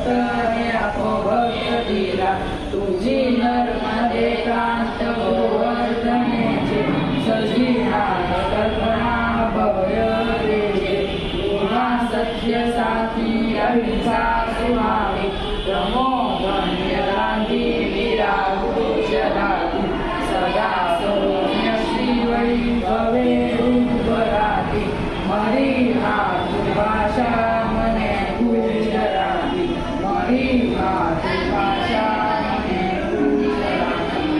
भक्तने आपो भक्त दिला तुझी नर्मदे कांत गोवर्धने सजीनाय कल्पना भय रे तुहा सत्य साथी अहिंसा सुहावी प्रमोदन्य गांधी वीरा घोषराती सदा सौम्य श्री वैभवे रूपराती मरी हा भाषा मने गुजराती मरी हा